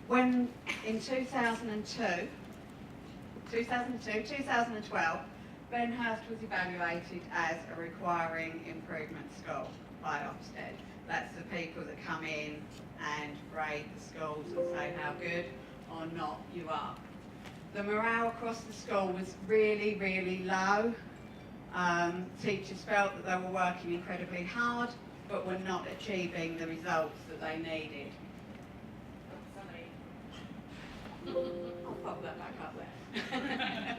When in 2012, Benhurst was evaluated as a requiring improvement school by Ofsted. That's the people that come in and grade the schools and say how good or not you are. The morale across the school was really, really low. Teachers felt that they were working incredibly hard, but were not achieving the results that they needed. I'll pop that back up there.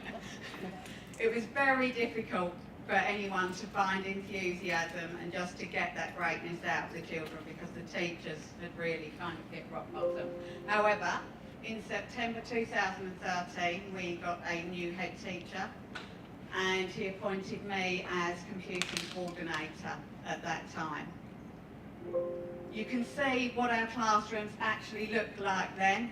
It was very difficult for anyone to find enthusiasm and just to get that greatness out of the children, because the teachers had really kind of hit rock bottom. However, in September 2013, we got a new head teacher, and he appointed me as computing coordinator at that time. You can see what our classrooms actually looked like then.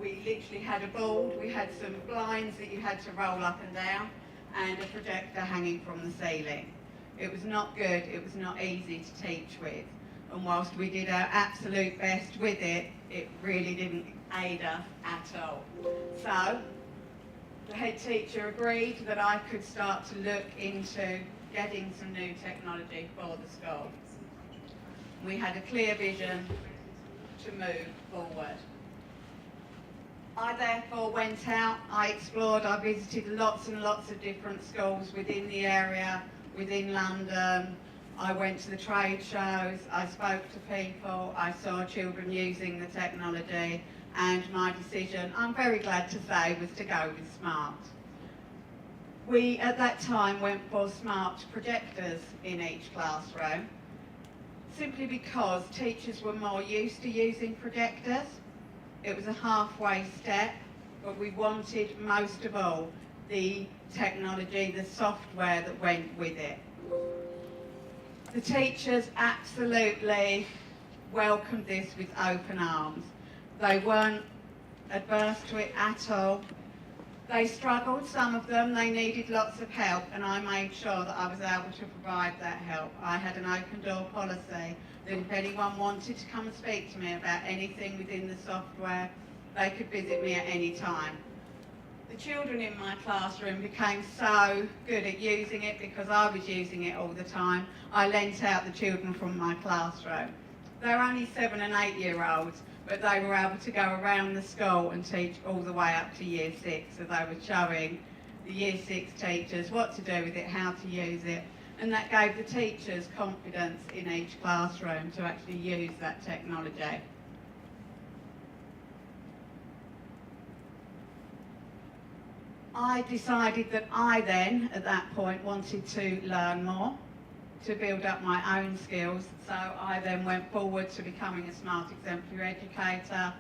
We literally had a board, we had some blinds that you had to roll up and down, and a projector hanging from the ceiling. It was not good, it was not easy to teach with, and whilst we did our absolute best with it, it really didn't aid us at all. So the head teacher agreed that I could start to look into getting some new technology for the school. We had a clear vision to move forward. I therefore went out, I explored, I visited lots and lots of different schools within the area, within London. I went to the trade shows, I spoke to people, I saw children using the technology, and my decision, I'm very glad to say, was to go with SMART. We at that time went for SMART projectors in each classroom, simply because teachers were more used to using projectors. It was a halfway step, but we wanted most of all the technology, the software that went with it. The teachers absolutely welcomed this with open arms. They weren't adverse to it at all. They struggled, some of them, they needed lots of help, and I made sure that I was able to provide that help. I had an open door policy that if anyone wanted to come and speak to me about anything within the software, they could visit me at any time. The children in my classroom became so good at using it because I was using it all the time. I lent out the children from my classroom. They're only 7 and 8 year olds, but they were able to go around the school and teach all the way up to year 6. So they were showing the year 6 teachers what to do with it, how to use it, and that gave the teachers confidence in each classroom to actually use that technology. I decided that I then, at that point, wanted to learn more, to build up my own skills. So I then went forward to becoming a SMART Exemplary Educator,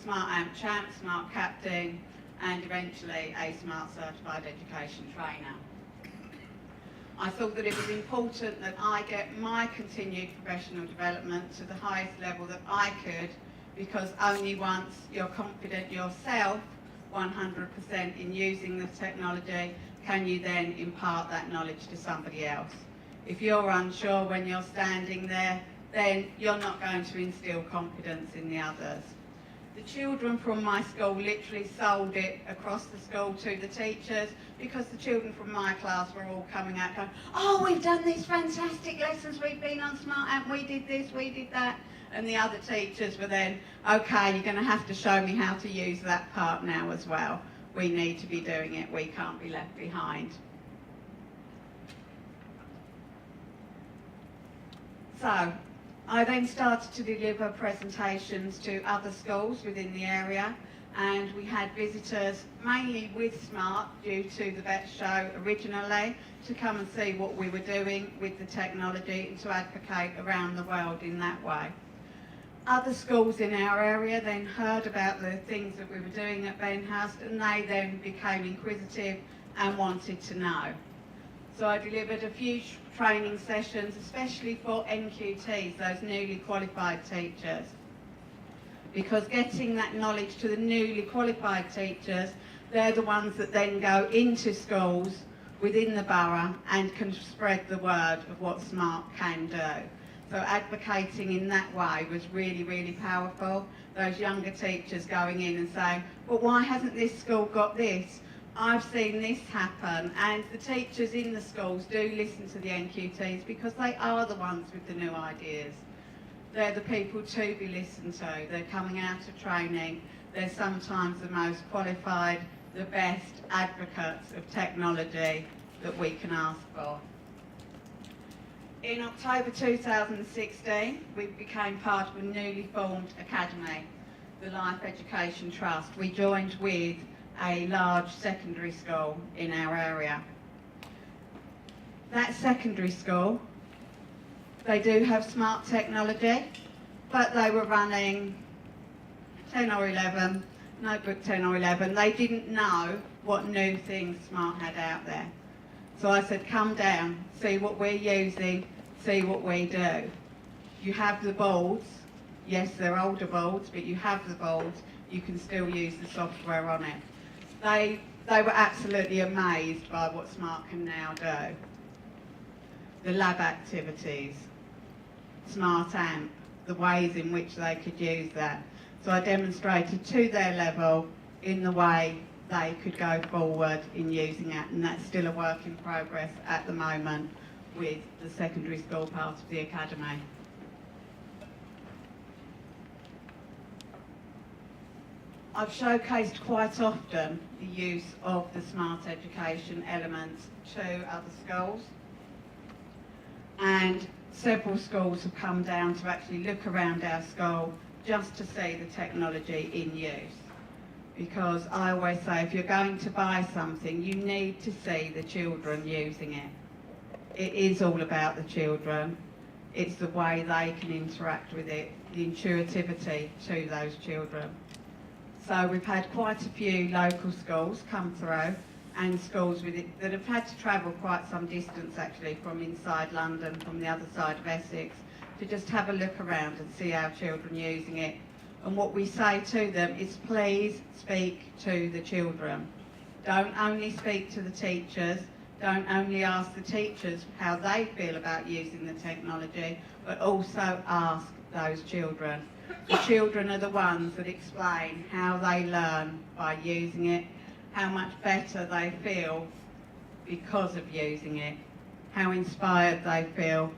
SMART AMP Champ, SMART Captain, and eventually a SMART Certified Education Trainer. I thought that it was important that I get my continued professional development to the highest level that I could, because only once you're confident yourself 100% in using the technology can you then impart that knowledge to somebody else. If you're unsure when you're standing there, then you're not going to instill confidence in the others. The children from my school literally sold it across the school to the teachers, because the children from my class were all coming out going, oh, we've done these fantastic lessons, we've been on SMART AMP, we did this, we did that. And the other teachers were then, okay, you're going to have to show me how to use that part now as well. We need to be doing it, we can't be left behind. So I then started to deliver presentations to other schools within the area, and we had visitors mainly with SMART due to the VET show originally to come and see what we were doing with the technology and to advocate around the world in that way. Other schools in our area then heard about the things that we were doing at Benhurst, and they then became inquisitive and wanted to know. So I delivered a few training sessions, especially for NQTs, those newly qualified teachers, because getting that knowledge to the newly qualified teachers, they're the ones that then go into schools within the borough and can spread the word of what SMART can do. So advocating in that way was really, really powerful, those younger teachers going in and saying, but why hasn't this school got this? I've seen this happen. And the teachers in the schools do listen to the NQTs because they are the ones with the new ideas. They're the people to be listened to. They're coming out of training. They're sometimes the most qualified, the best advocates of technology that we can ask for. In October 2016, we became part of a newly formed academy, the Life Education Trust. We joined with a large secondary school in our area. That secondary school, they do have smart technology, but they were running 10 or 11, notebook 10 or 11. They didn't know what new things Smart had out there. So I said, come down, see what we're using, see what we do. You have the boards. Yes, they're older boards, but you have the boards. You can still use the software on it. They were absolutely amazed by what Smart can now do. The lab activities, Smart AMP, the ways in which they could use that. So I demonstrated to their level in the way they could go forward in using it, and that's still a work in progress at the moment with the secondary school part of the academy. I've showcased quite often the use of the smart education elements to other schools, and several schools have come down to actually look around our school just to see the technology in use. Because I always say, if you're going to buy something, you need to see the children using it. It is all about the children. It's the way they can interact with it, the intuitivity to those children. So we've had quite a few local schools come through, and schools with it that have had to travel quite some distance actually from inside London, from the other side of Essex, to just have a look around and see our children using it. And what we say to them is, please speak to the children. Don't only speak to the teachers, don't only ask the teachers how they feel about using the technology, but also ask those children. The children are the ones that explain how they learn by using it, how much better they feel because of using it, how inspired they feel,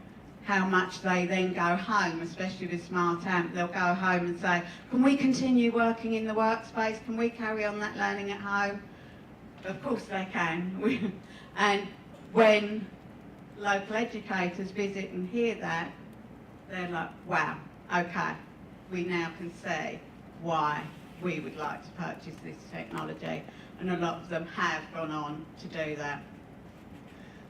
how much they then go home, especially with Smart AMP, they'll go home and say, can we continue working in the workspace? Can we carry on that learning at home? Of course they can. And when local educators visit and hear that, they're like, wow, okay, we now can see why we would like to purchase this technology. And a lot of them have gone on to do that.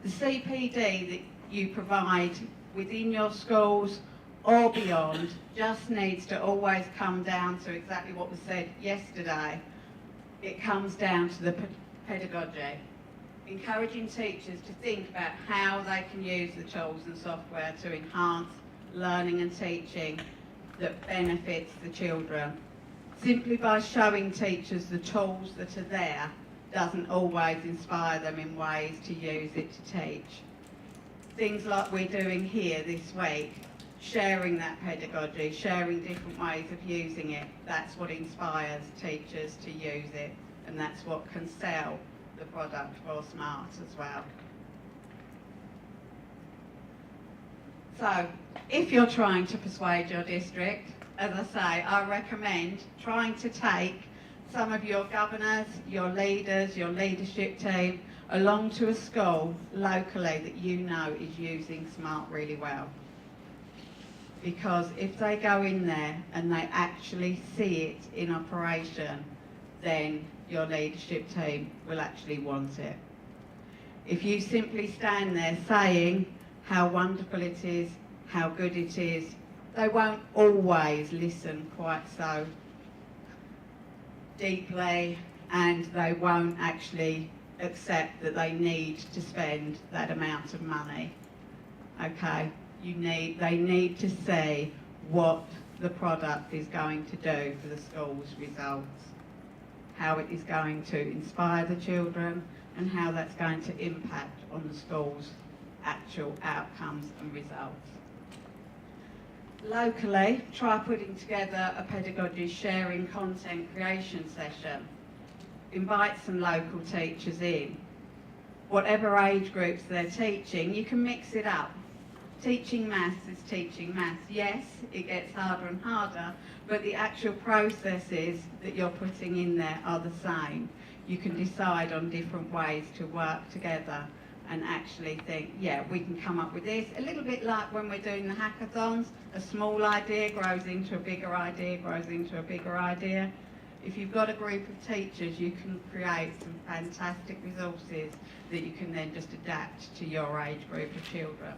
The CPD that you provide within your schools or beyond just needs to always come down to exactly what was said yesterday. It comes down to the pedagogy, encouraging teachers to think about how they can use the tools and software to enhance learning and teaching that benefits the children. Simply by showing teachers the tools that are there doesn't always inspire them in ways to use it to teach. Things like we're doing here this week, sharing that pedagogy, sharing different ways of using it, that's what inspires teachers to use it, and that's what can sell the product for Smart as well. So, if you're trying to persuade your district, as I say, I recommend trying to take some of your governors, your leaders, your leadership team along to a school locally that you know is using Smart really well. Because if they go in there and they actually see it in operation, then your leadership team will actually want it. If you simply stand there saying how wonderful it is, how good it is, they won't always listen quite so deeply, and they won't actually accept that they need to spend that amount of money. Okay, they need to see what the product is going to do for the school's results, how it is going to inspire the children, and how that's going to impact on the school's actual outcomes and results. Locally, try putting together a pedagogy sharing content creation session. Invite some local teachers in. Whatever age groups they're teaching, you can mix it up. Teaching maths is teaching maths. Yes, it gets harder and harder, but the actual processes that you're putting in there are the same. You can decide on different ways to work together and actually think, yeah, we can come up with this. A little bit like when we're doing the hackathons, a small idea grows into a bigger idea, grows into a bigger idea. If you've got a group of teachers, you can create some fantastic resources that you can then just adapt to your age group of children.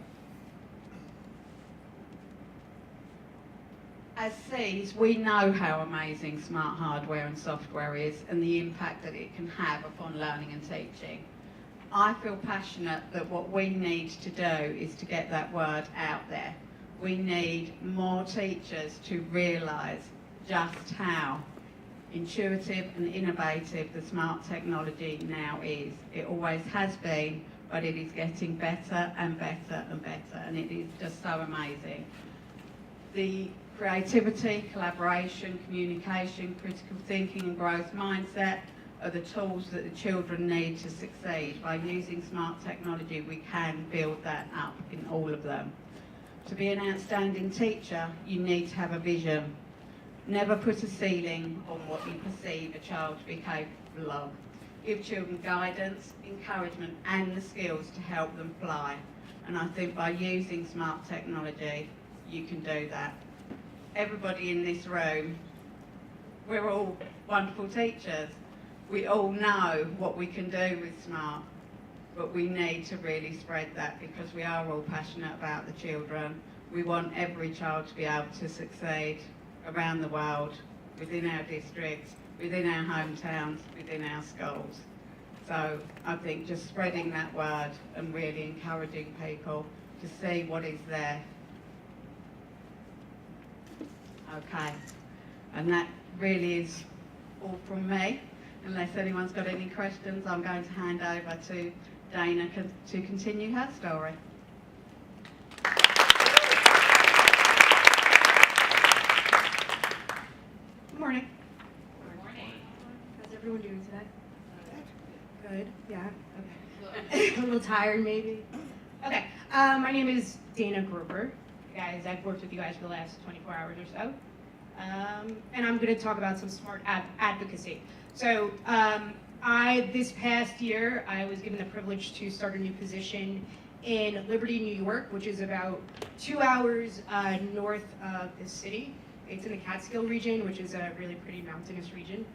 As Cs, we know how amazing smart hardware and software is and the impact that it can have upon learning and teaching. I feel passionate that what we need to do is to get that word out there. We need more teachers to realise just how intuitive and innovative the smart technology now is. It always has been, but it is getting better and better and better, and it is just so amazing. The creativity, collaboration, communication, critical thinking and growth mindset are the tools that the children need to succeed. By using smart technology, we can build that up in all of them. To be an outstanding teacher, you need to have a vision. Never put a ceiling on what you perceive a child to be capable of. Give children guidance, encouragement and the skills to help them fly. And I think by using smart technology, you can do that. Everybody in this room, we're all wonderful teachers. We all know what we can do with smart, but we need to really spread that because we are all passionate about the children. We want every child to be able to succeed around the world, within our districts, within our hometowns, within our schools. So I think just spreading that word and really encouraging people to see what is there. Okay, and that really is all from me. Unless anyone's got any questions, I'm going to hand over to Dana to continue her story. Good morning. Good morning. How's everyone doing today? Good. Yeah. Okay. A little tired, maybe. Okay. My name is Dana Gropper. Guys, I've worked with you guys for the last 24 hours or so, and I'm going to talk about some smart advocacy. So, this past year, I was given the privilege to start a new position in Liberty, New York, which is about 2 hours north of the city. It's in the Catskill region, which is a really pretty mountainous region.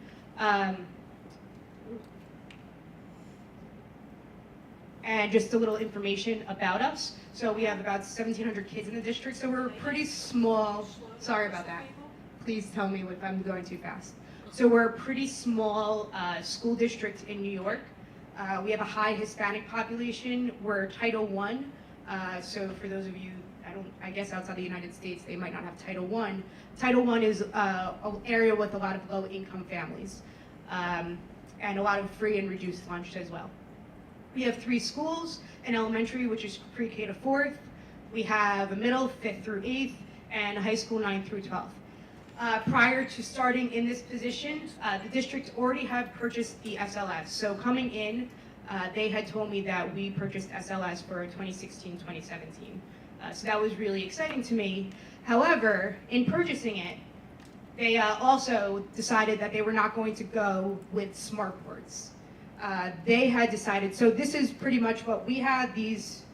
And just a little information about us. So we have about 1,700 kids in the district, so we're pretty small. Sorry about that. Please tell me if I'm going too fast. So we're a pretty small school district in New York. We have a high Hispanic population. We're Title I. So for those of you, I guess outside the United States, they might not have Title I. Title I is an area with a lot of low-income families, and a lot of free and reduced lunch as well. We have 3 schools, an elementary, which is pre-K to 4th. We have a middle, 5th through 8th, and a high school, 9th through 12th. Prior to starting in this position, the district already had purchased the SLS. So coming in, they had told me that we purchased SLS for 2016-2017. So that was really exciting to me. However, in purchasing it, they also decided that they were not going to go with smart boards. They had decided, so this is pretty much what we had. These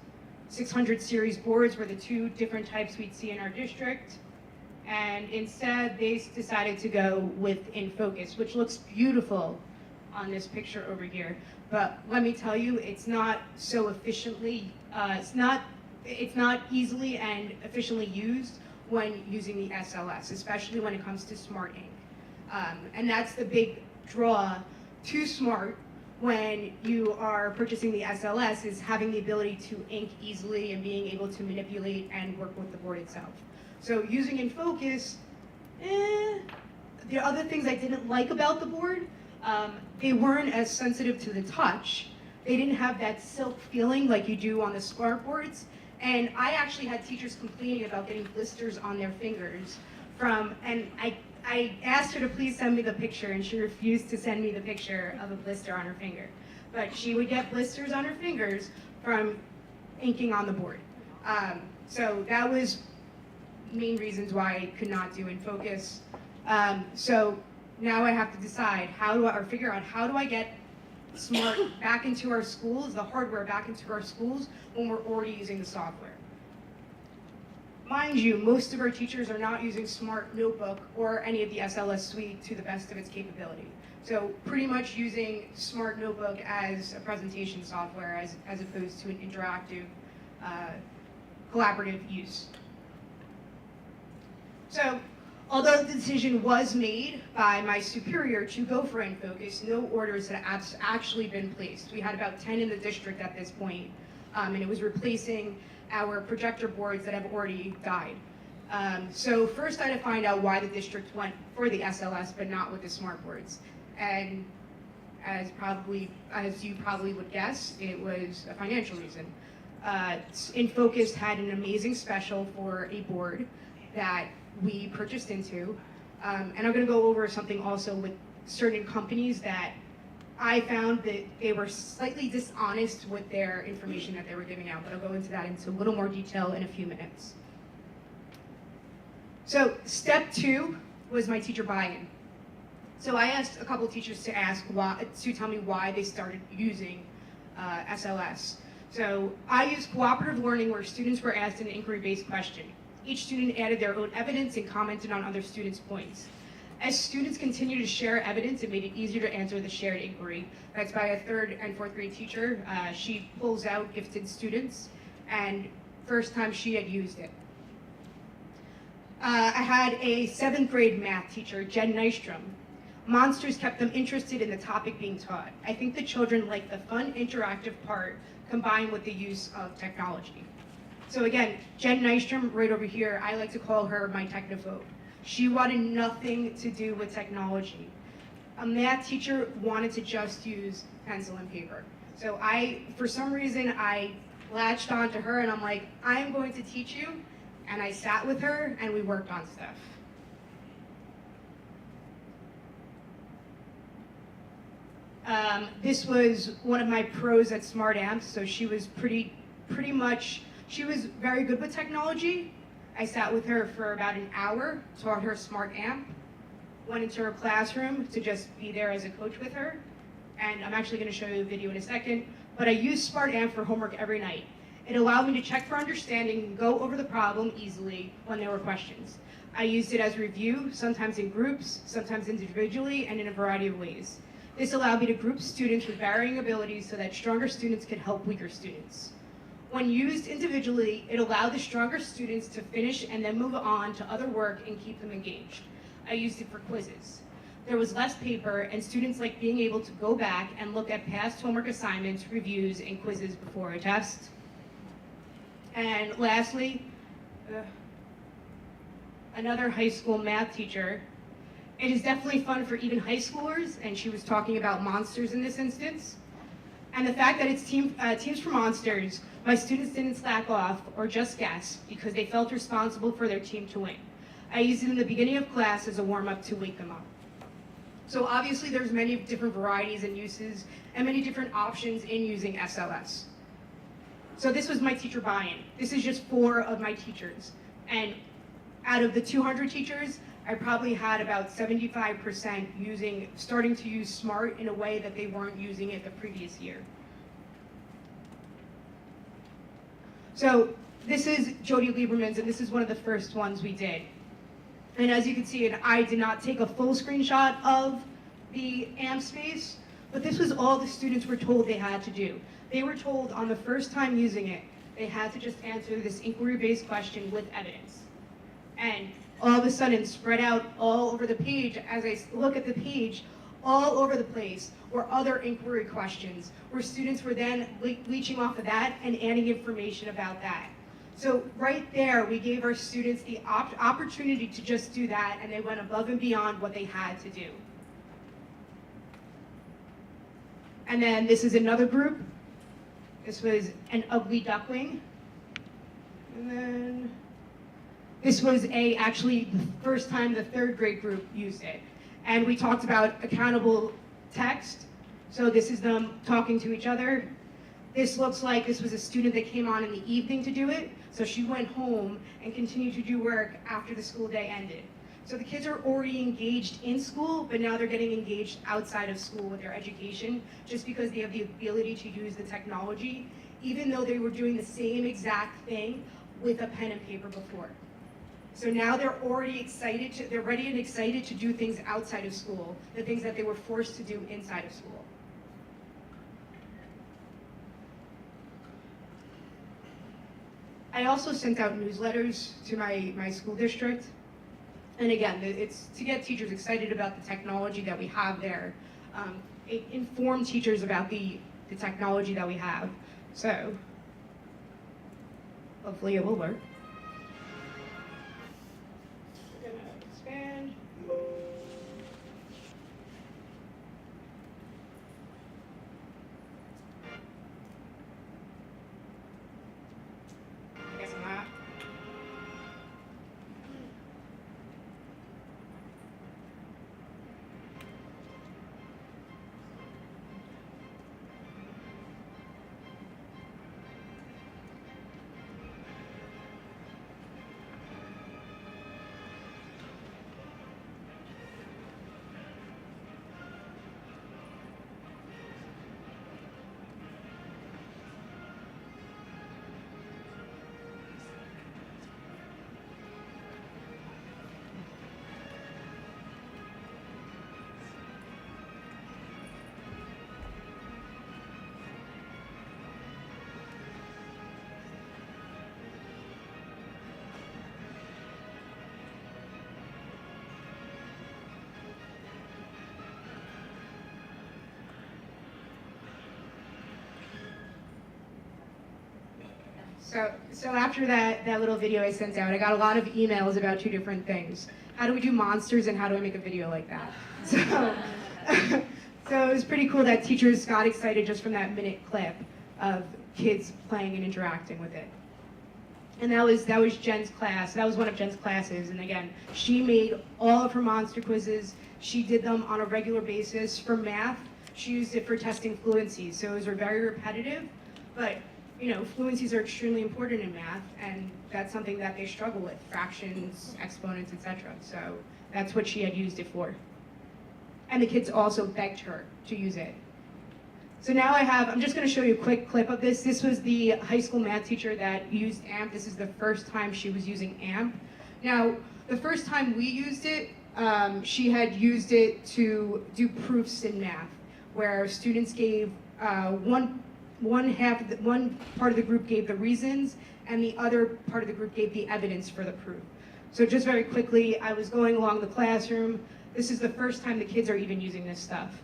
600 series boards were the 2 different types we'd see in our district. And instead, they decided to go with In Focus, which looks beautiful on this picture over here. But let me tell you, it's not so efficiently, it's not easily and efficiently used when using the SLS, especially when it comes to Smart Ink. And that's the big draw to Smart when you are purchasing the SLS, is having the ability to ink easily and being able to manipulate and work with the board itself. So using In Focus, the other things I didn't like about the board, they weren't as sensitive to the touch. They didn't have that silk feeling like you do on the smart boards. And I actually had teachers complaining about getting blisters on their fingers and I asked her to please send me the picture, and she refused to send me the picture of a blister on her finger. But she would get blisters on her fingers from inking on the board. So that was main reasons why I could not do In Focus. So now I have to decide figure out how do I get SMART back into our schools, the hardware back into our schools when we're already using the software. Mind you, most of our teachers are not using SMART Notebook or any of the SLS suite to the best of its capability. So pretty much using SMART Notebook as a presentation software as opposed to an interactive, collaborative use. So, although the decision was made by my superior to go for In Focus, no orders had actually been placed. We had about 10 in the district at this point, and it was replacing our projector boards that have already died. So first I had to find out why the district went for the SLS but not with the SMART boards. And as you probably would guess, it was a financial reason. In Focus had an amazing special for a board that we purchased into. And I'm going to go over something also with certain companies that I found that they were slightly dishonest with their information that they were giving out, but I'll go into that into a little more detail in a few minutes. So step 2 was my teacher buy-in. So I asked a couple of teachers to tell me why they started using SLS. So I used cooperative learning where students were asked an inquiry-based question. Each student added their own evidence and commented on other students' points. As students continued to share evidence, it made it easier to answer the shared inquiry. That's by a 3rd and 4th grade teacher. She pulls out gifted students, and first time she had used it. I had a 7th grade math teacher, Jen Nystrom. Monsters kept them interested in the topic being taught. I think the children liked the fun, interactive part combined with the use of technology. So again, Jen Nystrom, right over here, I like to call her my technophobe. She wanted nothing to do with technology. A math teacher wanted to just use pencil and paper. So for some reason, I latched onto her and I'm like, I'm going to teach you. And I sat with her and we worked on stuff. This was one of my pros at Smart Amps, so she was she was very good with technology. I sat with her for about an hour, taught her Smart Amp, went into her classroom to just be there as a coach with her, and I'm actually going to show you a video in a second, but I used Smart Amp for homework every night. It allowed me to check for understanding and go over the problem easily when there were questions. I used it as review, sometimes in groups, sometimes individually, and in a variety of ways. This allowed me to group students with varying abilities so that stronger students could help weaker students. When used individually, it allowed the stronger students to finish and then move on to other work and keep them engaged. I used it for quizzes. There was less paper, and students liked being able to go back and look at past homework assignments, reviews, and quizzes before a test. And lastly, another high school math teacher. It is definitely fun for even high schoolers, and she was talking about monsters in this instance. And the fact that it's Teams for Monsters, my students didn't slack off or just guess because they felt responsible for their team to win. I used it in the beginning of class as a warm-up to wake them up. So obviously there's many different varieties and uses and many different options in using SLS. So this was my teacher buy-in. This is just 4 of my teachers. And out of the 200 teachers, I probably had about 75% starting to use SMART in a way that they weren't using it the previous year. So this is Jody Lieberman's, and this is one of the first ones we did. And as you can see, I did not take a full screenshot of the AMP space, but this was all the students were told they had to do. They were told on the first time using it, they had to just answer this inquiry-based question with evidence. And all of a sudden, spread out all over the page, as I look at the page, all over the place were other inquiry questions, where students were then leeching off of that and adding information about that. So right there, we gave our students the opportunity to just do that, and they went above and beyond what they had to do. And then this is another group. This was an ugly duckling. And then this was actually the first time the third grade group used it. And we talked about accountable text. So this is them talking to each other. This looks like this was a student that came on in the evening to do it. So she went home and continued to do work after the school day ended. So the kids are already engaged in school, but now they're getting engaged outside of school with their education, just because they have the ability to use the technology, even though they were doing the same exact thing with a pen and paper before. So now they're already they're ready and excited to do things outside of school, the things that they were forced to do inside of school. I also sent out newsletters to my school district. And again, it's to get teachers excited about the technology that we have there, inform teachers about the technology that we have. So hopefully it will work. We're gonna expand. I guess not. So after that little video I sent out, I got a lot of emails about two different things. How do we do monsters and how do I make a video like that? So it was pretty cool that teachers got excited just from that minute clip of kids playing and interacting with it. And that was Jen's class. That was one of Jen's classes. And again, she made all of her monster quizzes. She did them on a regular basis. For math, she used it for testing fluency. So it was very repetitive, but you know, fluencies are extremely important in math, and that's something that they struggle with, fractions, exponents, etc. So that's what she had used it for. And the kids also begged her to use it. So now I'm just gonna show you a quick clip of this. This was the high school math teacher that used AMP. This is the first time she was using AMP. Now, the first time we used it, she had used it to do proofs in math, where students gave one part of the group gave the reasons, and the other part of the group gave the evidence for the proof. So just very quickly, I was going along the classroom. This is the first time the kids are even using this stuff.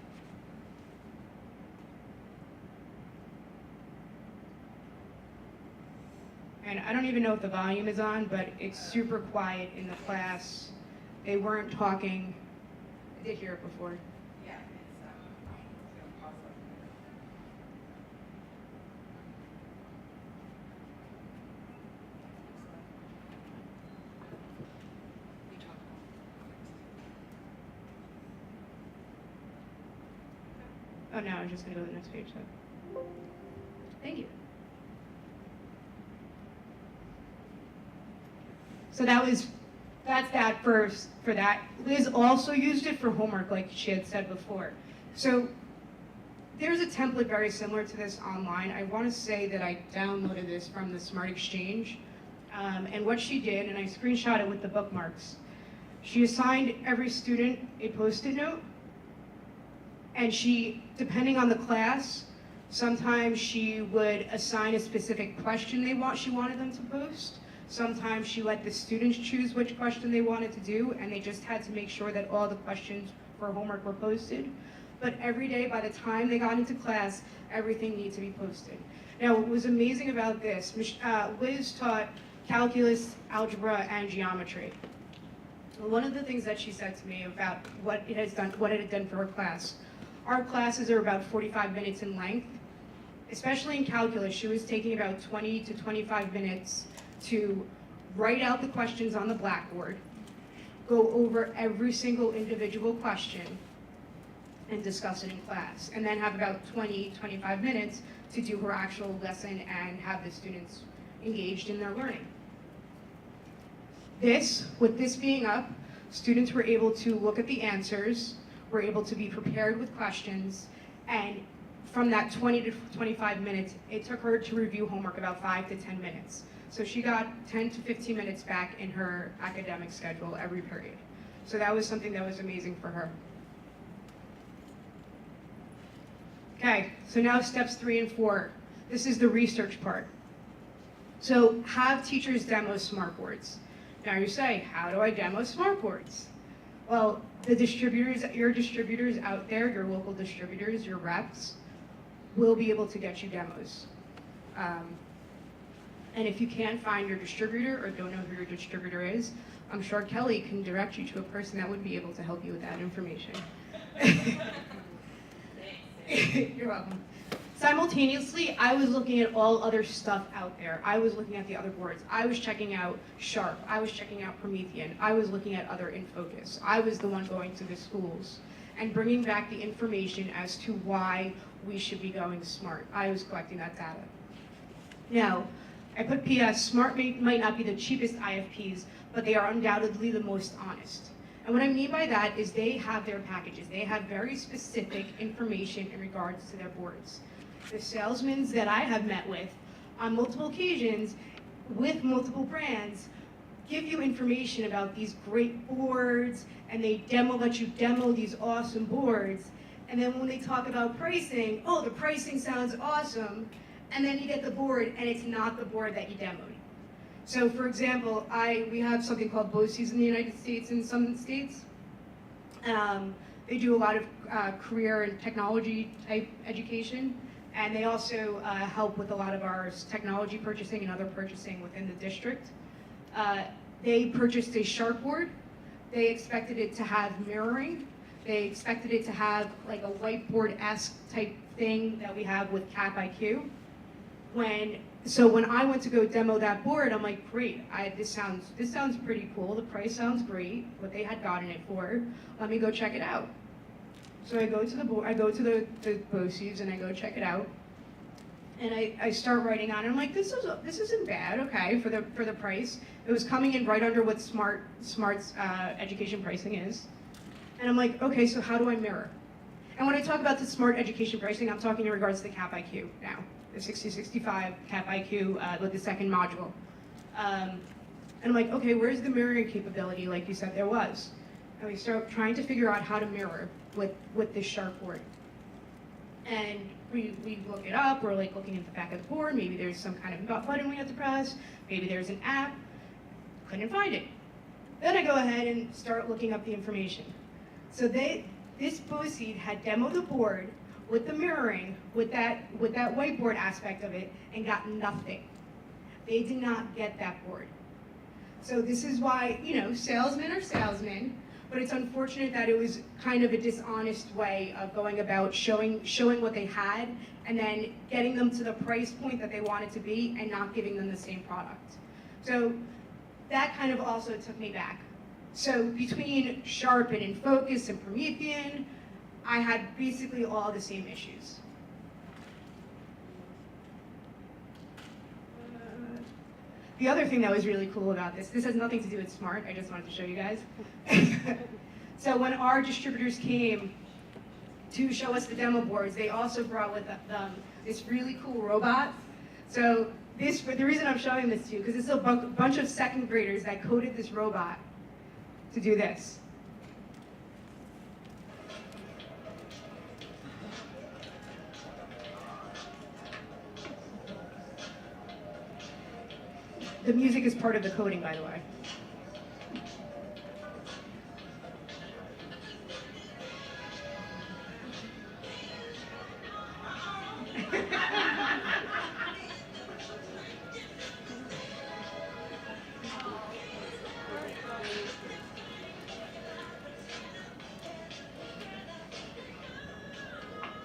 And I don't even know if the volume is on, but it's super quiet in the class. They weren't talking. I did hear it before. Oh no, I'm just gonna go to the next page. So. Thank you. So that's that for that. Liz also used it for homework, like she had said before. So there's a template very similar to this online. I want to say that I downloaded this from the SMART Exchange. And what she did, and I screenshot it with the bookmarks, she assigned every student a Post-it note. And she, depending on the class, sometimes she would assign a specific question she wanted them to post. Sometimes she let the students choose which question they wanted to do, and they just had to make sure that all the questions for homework were posted. But every day, by the time they got into class, everything needed to be posted. Now, what was amazing about this, Liz taught calculus, algebra, and geometry. One of the things that she said to me about what it had done for her class, our classes are about 45 minutes in length. Especially in calculus, she was taking about 20 to 25 minutes to write out the questions on the blackboard, go over every single individual question, and discuss it in class, and then have about 20-25 minutes to do her actual lesson and have the students engaged in their learning. With this being up, students were able to look at the answers, were able to be prepared with questions, and from that 20 to 25 minutes, it took her to review homework about 5 to 10 minutes. So she got 10 to 15 minutes back in her academic schedule every period. So that was something that was amazing for her. Okay, so now steps 3 and 4. This is the research part. So have teachers demo smart boards. Now you say, how do I demo smart boards? Well, the distributors, your distributors out there, your local distributors, your reps, will be able to get you demos. And if you can't find your distributor or don't know who your distributor is, I'm sure Kelly can direct you to a person that would be able to help you with that information. You're welcome. Simultaneously, I was looking at all other stuff out there. I was looking at the other boards. I was checking out Sharp. I was checking out Promethean. I was looking at other InFocus. I was the one going to the schools and bringing back the information as to why we should be going SMART. I was collecting that data. Now, I put PS, SMART might not be the cheapest IFPs, but they are undoubtedly the most honest. And what I mean by that is they have their packages. They have very specific information in regards to their boards. The salesmen that I have met with on multiple occasions with multiple brands give you information about these great boards, and they let you demo these awesome boards. And then when they talk about pricing, oh, the pricing sounds awesome. And then you get the board, and it's not the board that you demoed. So for example, we have something called BOCES in the United States and some states. They do a lot of career and technology type education, and they also help with a lot of our technology purchasing and other purchasing within the district. They purchased a Sharp board. They expected it to have mirroring. They expected it to have like a whiteboard-esque type thing that we have with Cap IQ. So when I went to go demo that board, I'm like, great, this sounds pretty cool. The price sounds great, what they had gotten it for. Let me go check it out. So I go to the board, I go to the BOCES and I go check it out. And I start writing on it. I'm like, this isn't bad, okay, for the price. It was coming in right under what SMART's education pricing is. And I'm like, okay, so how do I mirror? And when I talk about the SMART education pricing, I'm talking in regards to the Cap IQ now. The 6065 Cap IQ with the second module. And I'm like, okay, where's the mirroring capability like you said there was? And we start trying to figure out how to mirror with this Sharp board. And we look it up, we're like looking at the back of the board, maybe there's some kind of button we have to press, maybe there's an app, couldn't find it. Then I go ahead and start looking up the information. So this BOCES had demoed the board with the mirroring, with that whiteboard aspect of it, and got nothing. They did not get that board. So this is why, salesmen are salesmen, but it's unfortunate that it was kind of a dishonest way of going about showing what they had, and then getting them to the price point that they wanted to be, and not giving them the same product. So that kind of also took me back. So between Sharp and InFocus and Promethean, I had basically all the same issues. The other thing that was really cool about this has nothing to do with SMART, I just wanted to show you guys. So when our distributors came to show us the demo boards, they also brought with them this really cool robot. So the reason I'm showing this to you, because this is a bunch of second graders that coded this robot to do this. The music is part of the coding, by the way.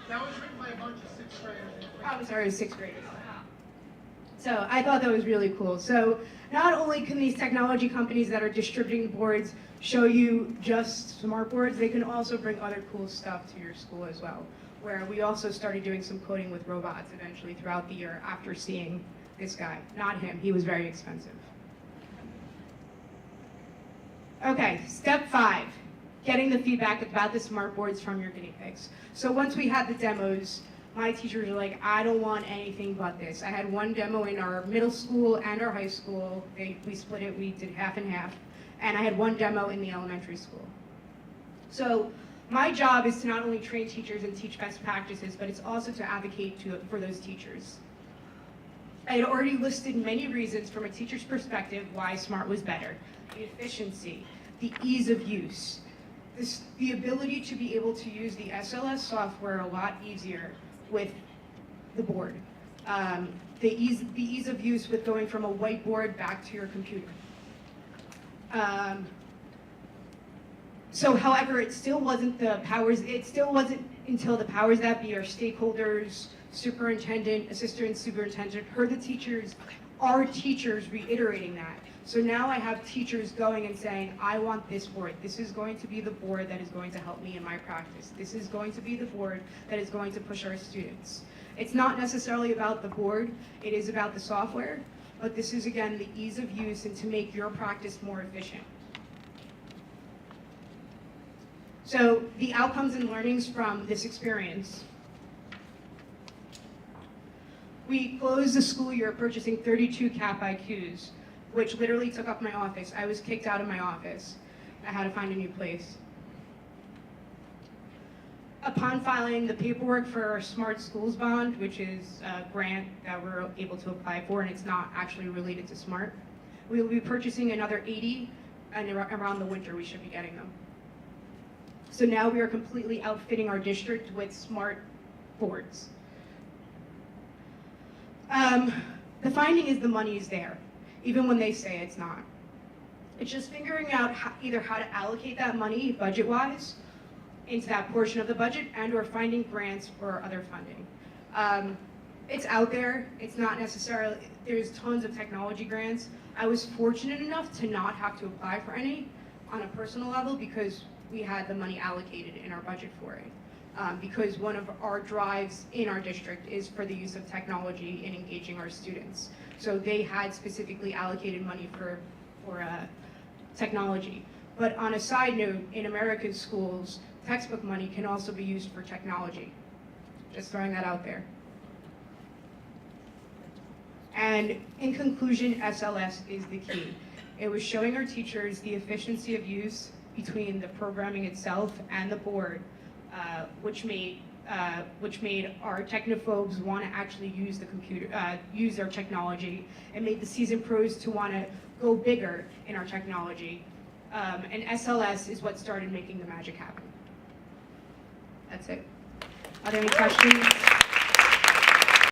That was written by a bunch of sixth graders. Oh, I'm sorry, 6th graders. So I thought that was really cool. So not only can these technology companies that are distributing boards show you just smart boards, they can also bring other cool stuff to your school as well, where we also started doing some coding with robots eventually throughout the year after seeing this guy. Not him, he was very expensive. Okay, step 5, getting the feedback about the smart boards from your guinea pigs. So once we had the demos, my teachers were like, I don't want anything but this. I had one demo in our middle school and our high school. We split it, we did half and half. And I had one demo in the elementary school. So my job is to not only train teachers and teach best practices, but it's also to advocate for those teachers. I had already listed many reasons from a teacher's perspective why SMART was better. The efficiency, the ease of use, the ability to be able to use the SLS software a lot easier with the board. The ease of use with going from a whiteboard back to your computer. So however, it still wasn't until the powers that be, our stakeholders, superintendent, assistant superintendent, heard the teachers, our teachers reiterating that. So now I have teachers going and saying, I want this board. This is going to be the board that is going to help me in my practice. This is going to be the board that is going to push our students. It's not necessarily about the board, it is about the software, but this is again the ease of use and to make your practice more efficient. So the outcomes and learnings from this experience. We closed the school year purchasing 32 CAP IQs, which literally took up my office. I was kicked out of my office. I had to find a new place. Upon filing the paperwork for our Smart Schools Bond, which is a grant that we're able to apply for, and it's not actually related to SMART, we will be purchasing another 80, and around the winter we should be getting them. So now we are completely outfitting our district with SMART boards. The finding is the money is there, even when they say it's not. It's just figuring out either how to allocate that money budget-wise into that portion of the budget and or finding grants or other funding. It's out there. It's not necessarily, there's tons of technology grants. I was fortunate enough to not have to apply for any on a personal level because we had the money allocated in our budget for it. Because one of our drives in our district is for the use of technology in engaging our students. So they had specifically allocated money for technology. But on a side note, in American schools, textbook money can also be used for technology. Just throwing that out there. And in conclusion, SLS is the key. It was showing our teachers the efficiency of use between the programming itself and the board, which made our technophobes want to actually use the computer, use their technology, and made the seasoned pros to want to go bigger in our technology. And SLS is what started making the magic happen. That's it. Are there any questions?